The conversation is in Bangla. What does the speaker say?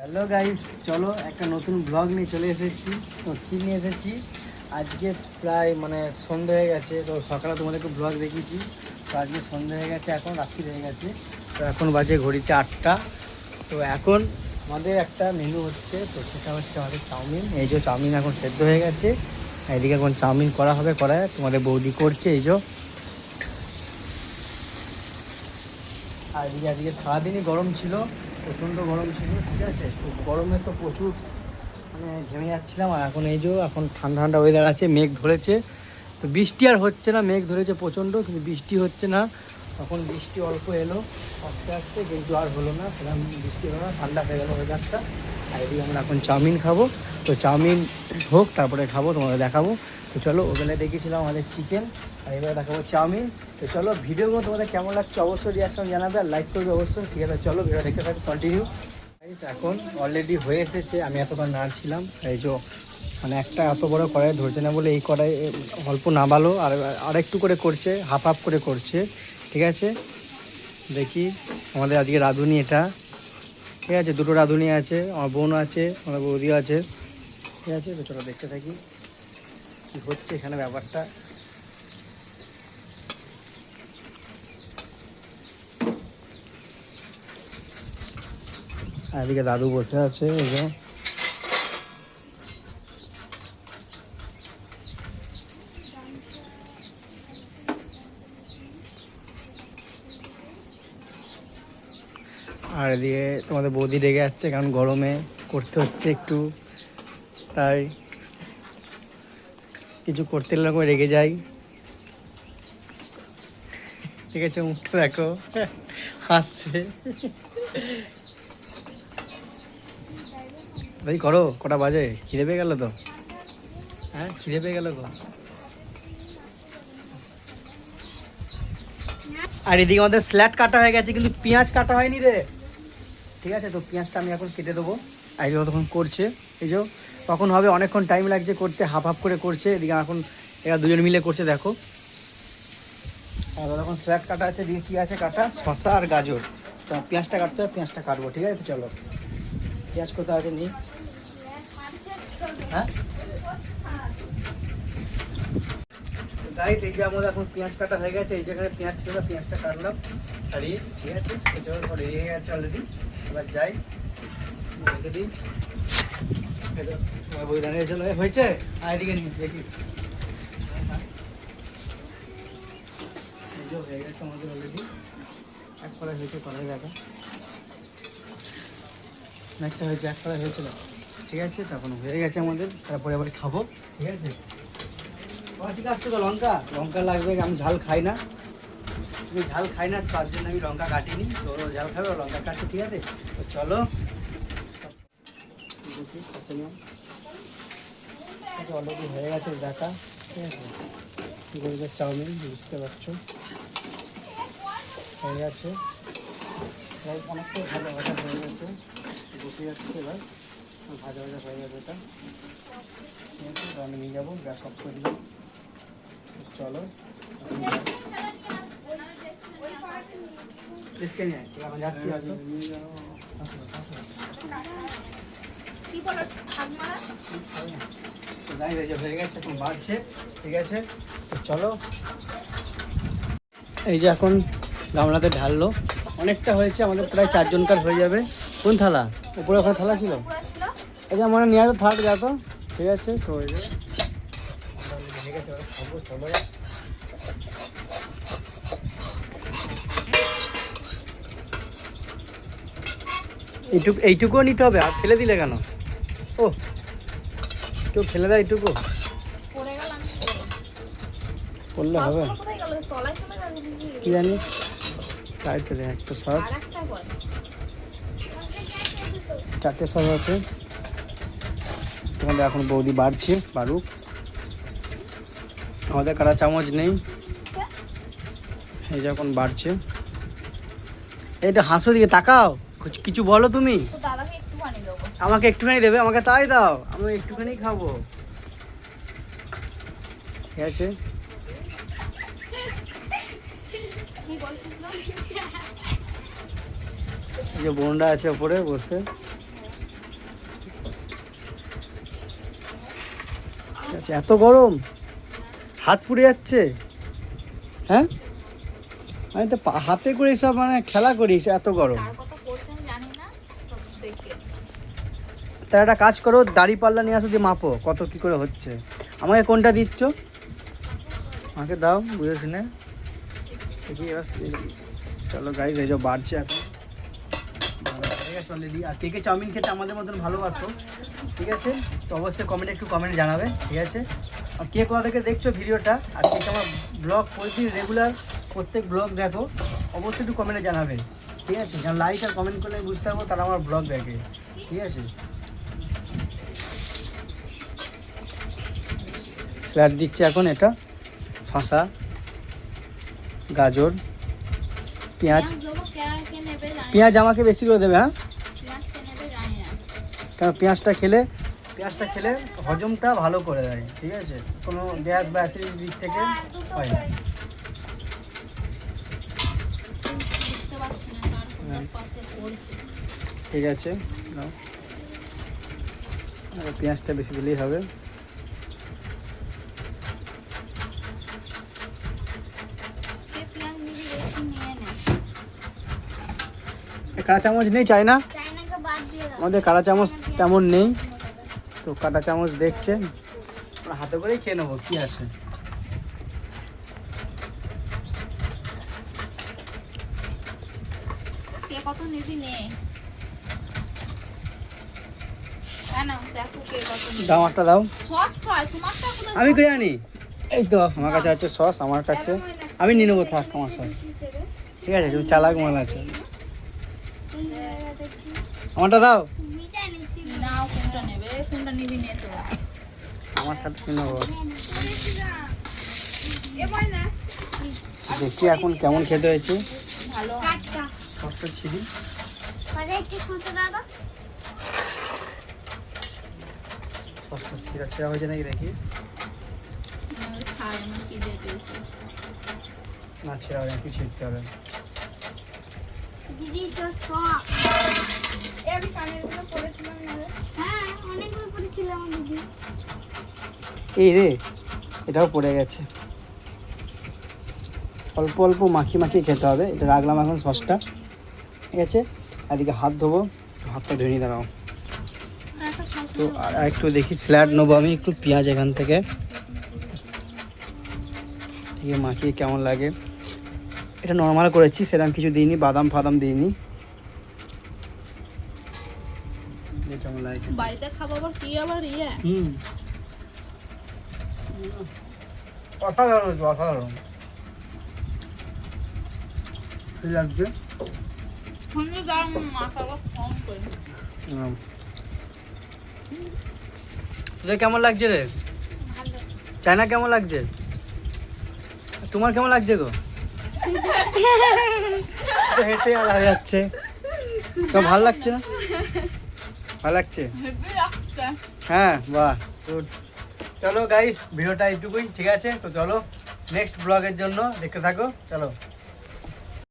হ্যালো গাইস, চলো একটা নতুন ব্লগ নিয়ে চলে এসেছি। তো কী নিয়ে এসেছি, আজকে প্রায় সন্ধে হয়ে গেছে। তো সকালে তোমাদেরকে ব্লগ দেখিয়েছি। তো আজকে সন্ধে হয়ে গেছে, এখন রাত্রি হয়ে গেছে। তো এখন বাজে ঘড়িতে 8টা। তো এখন আমাদের একটা মেনু হচ্ছে, তো সেটা হচ্ছে আমাদের চাউমিন। এই যে চাউমিন এখন সেদ্ধ হয়ে গেছে, এইদিকে এখন চাউমিন করা হবে, করায় তোমাদের বৌদি করছে। এই যে আর এদিকে আজকে সারাদিনই গরম ছিল, প্রচণ্ড গরম ছিল, ঠিক আছে। তো গরমে তো প্রচুর ঘেমে যাচ্ছিলাম। আর এখন এই যে এখন ঠান্ডা ঠান্ডা ওয়েদার আছে, মেঘ ধরেছে। তো বৃষ্টি আর হচ্ছে না, মেঘ ধরেছে প্রচণ্ড, কিন্তু বৃষ্টি হচ্ছে না। তখন বৃষ্টি অল্প এলো আস্তে আস্তে, কিন্তু আর হলো না, সেরকম বৃষ্টি হলো না, ঠান্ডা হয়ে গেলো ওয়েদারটা। আর এদিকে আমরা এখন চাউমিন খাবো। তো চাউমিন হোক, তারপরে খাবো, তোমাদের দেখাবো। তো চলো, ওবেলায় দেখিয়েছিলাম আমাদের চিকেন, আর এবারে দেখাবো চাউমিন। তো চলো, ভিডিওগুলো তোমাদের কেমন লাগছে অবশ্যই রিয়াকশন জানাবে, আর লাইক করবে অবশ্যই, ঠিক আছে। চলো ভিডিও দেখতে থাকি, কন্টিনিউ। এখন অলরেডি হয়ে এসেছে, আমি এতক্ষণ নাড়ছিলাম। এই যে একটা এত বড় কড়াই ধরছে না বলে এই কড়াই অল্প নামালো, আর আরেকটু করে করছে, হাফ হাফ করে করছে, ঠিক আছে। দেখি আমাদের আজকে রাঁধুনি এটা, ঠিক আছে। দুটো রাঁধুনি আছে, আমার বোনও আছে, আমার বৌদিও আছে, ঠিক আছে। তো চলো দেখতে থাকি কী হচ্ছে এখানে ব্যাপারটা। আর এদিকে দাদু বসে আছে, এই যে আর এদিকে তোমাদের বৌদি রেগে যাচ্ছে, কারণ গরমে করতে হচ্ছে একটু, তাই কিছু করতে গেলে এরকম রেগে যাই, ঠিক আছে। মুখটা দেখো, হাসছে। ভাই করো, কটা বাজে? খিদে পেয়ে গেল তো? হ্যাঁ, খিদে পেয়ে গেল গো। আর এদিকে আমাদের স্ল্যাট কাটা হয়ে গেছে, কিন্তু পেঁয়াজ কাটা হয়নি রে, ঠিক আছে। তো পেঁয়াজটা আমি এখন কেটে দেবো। আর এদিকে তখন করছে, এই যে তখন হবে, অনেকক্ষণ টাইম লাগছে করতে, হাফ হাফ করে করছে। এদিকে এখন এরা দুজন মিলে করছে, দেখো। আর তখন স্ল্যাট কাটা আছে, এদিকে কী আছে কাটা, শসা আর গাজর। তো পেঁয়াজটা কাটতে হবে, পেঁয়াজটা কাটবো, ঠিক আছে। তো চলো, পেঁয়াজ কোথাও আছে নি, হ্যাঁ গাইস। এই যে আমাদের এখন পেঁয়াজ কাটা হয়ে গেছে, এই যেখানে পেঁয়াজ ছিল পেঁয়াজটা কাটলাম ছাড়িয়ে, ঠিক আছে। চলো, সব রেডি হয়ে গেছে অলরেডি, এবার যাই রেখে দিই। বই দাঁড়িয়ে চলো, হয়েছে। আর এদিকে নিই দেখি, এই যে হয়ে গেছে আমাদের অলরেডি, এক কড়াই হয়েছে, কড়াই দেখা একটা হয়েছে, এক কড়াই হয়েছিল, ঠিক আছে। তখন হয়ে গেছে আমাদের, তারপরে আবার খাবো, ঠিক আছে। ঠিক আছে। তো লঙ্কা লঙ্কা লাগবে, আমি ঝাল খাই না, আমি ঝাল খাই না, তার জন্য আমি লঙ্কা কাটিনি। তো ঝাল খাবে, লঙ্কা কাটছি, ঠিক আছে। তো চলো অলরেডি হয়ে গেছে দেখা, ঠিক আছে। গরুদের চাউমিন বুঝতে পারছো, হয়ে গেছে, অনেকটাই ভালো ভাজা হয়ে গেছে, বসে যাচ্ছে এবার, ভাজা ভাজা হয়ে গেছে এটা, ঠিক আছে। আমি নিয়ে যাবো, গ্যাস অফ করে দিলাম। চলো এখন যাচ্ছি, আসো হয়ে গেছে, এখন বাড়ছে, ঠিক আছে। তো চলো, এই যে এখন গামলাতে ঢাললো, অনেকটা হয়েছে আমাদের, প্রায় 4 জনকার হয়ে যাবে। কোন থালা? উপরে ওখানে থালা ছিল, এই যে আমার নিয়ে আসো, থালাটা যা তো, ঠিক আছে। তো এই যে হয়ে গেছে, খাবো, চলো। এইটুকুও নিতে হবে, আর ফেলে দিলে কেন? ও, কেউ ফেলে দেয় এইটুকু, করলে হবে কি জানি। তাই তো, একটা সস, 4টে সস আছে। তোমাদের এখন বৌদি বাড়ছে, বাড়ুক, আমাদের কারা চামচ নেই, এই যে এখন বাড়ছে। এইটা হাসো, দিকে তাকাও, কিছু বলো তুমি। আমাকে একটুখানি দেবে, আমাকে তাই দাও, আমি একটুখানি খাবো, ঠিক আছে। এই যে বোনরা আছে ওপরে বসে, আচ্ছা, এত গরম, হাত পুড়ে যাচ্ছে। হ্যাঁ, আমি তো হাতে করে সব মানে খেলা করি, এত গরম। তা একটা কাজ করো, দাড়ি পাল্লা নিয়ে আসো, দিয়ে মাপো কত কি করে হচ্ছে। আমাকে কোনটা দিচ্ছ? আমাকে দাও বুঝে শুনে দেখি এবার। চলো গাইজ, এই যে বাড়ছে এখন, অলরেডি। আর কে কে চাউমিন খেতে আমাদের মতন ভালোবাসো, ঠিক আছে, তো অবশ্যই কমেন্টে জানাবে, ঠিক আছে। আর কে কোথা থেকে দেখছো ভিডিওটা, আর কে আমার ব্লগ প্রতিদিন রেগুলার প্রত্যেক ব্লগ দেখো, অবশ্যই একটু কমেন্টে জানাবে, ঠিক আছে। কারণ লাইক আর কমেন্ট করলে আমি বুঝতে পারবো তারা আমার ব্লগ দেখে, ঠিক আছে। স্যালাড দিচ্ছে এখন, এটা শসা, গাজর, পেঁয়াজ। পেঁয়াজ আমাকে বেশি করে দেবে, হ্যাঁ, কারণ পেঁয়াজটা খেলে হজমটা ভালো করে দেয়, ঠিক আছে, কোনো গ্যাস বা অ্যাসিডিটির দিক থেকে হয় না। ঠিক আছে, পেঁয়াজটা বেশি দিলেই হবে। কাঁচা চামচ নেই, চাই না, আমাদের কাঁচা চামচ তেমন নেই, তো কাঁটা চামচ দেখছে, হাতে করেই খেয়ে নেবো, কি আছে। দাও, আমারটা দাও। আমি কে জানি, এই তো আমার কাছে আছে সস, আমার কাছে আমি নিয়ে নেবো, থাক আমার সস, ঠিক আছে, তুমি চালাক মাল আছে। আমারটা দাও, আমার সাথে কিনে নেবো। দেখি এখন কেমন খেতে হয়েছে। সসটা ছিলি, সসটা ছিঁড়া হয়েছে নাকি দেখি। না, ছিঁড়া হবে না, কি ছিঁড়তে হবে। এই রে, এটাও পড়ে গেছে। অল্প অল্প মাখিয়ে খেতে হবে। এটা রাখলাম এখন সসটা, ঠিক আছে। এদিকে হাত ধোবো, হাতটা ধুয়ে দাঁড়াও। তো আর একটু দেখি স্যালাড নেবো আমি, একটু পেঁয়াজ এখান থেকে মাখিয়ে কেমন লাগে। এটা নর্মাল করেছি, সেরকম কিছু দিইনি, বাদাম ফাদাম দিইনি। কেমন লাগে বাড়িতে খাবো, আবার কি আবার অসাধারণ লাগছে। তোদের কেমন লাগছে রে? চায়না কেমন লাগছে? তোমার কেমন লাগছে গো? হেসে আর যাচ্ছে, তো ভালো লাগছে না? ভালো লাগছে, হ্যাঁ, বাহ, গুড। চলো গাইস, ভিডিওটা এইটুকুই, ঠিক আছে। তো চলো নেক্সট ব্লগের জন্য দেখতে থাকো, চলো।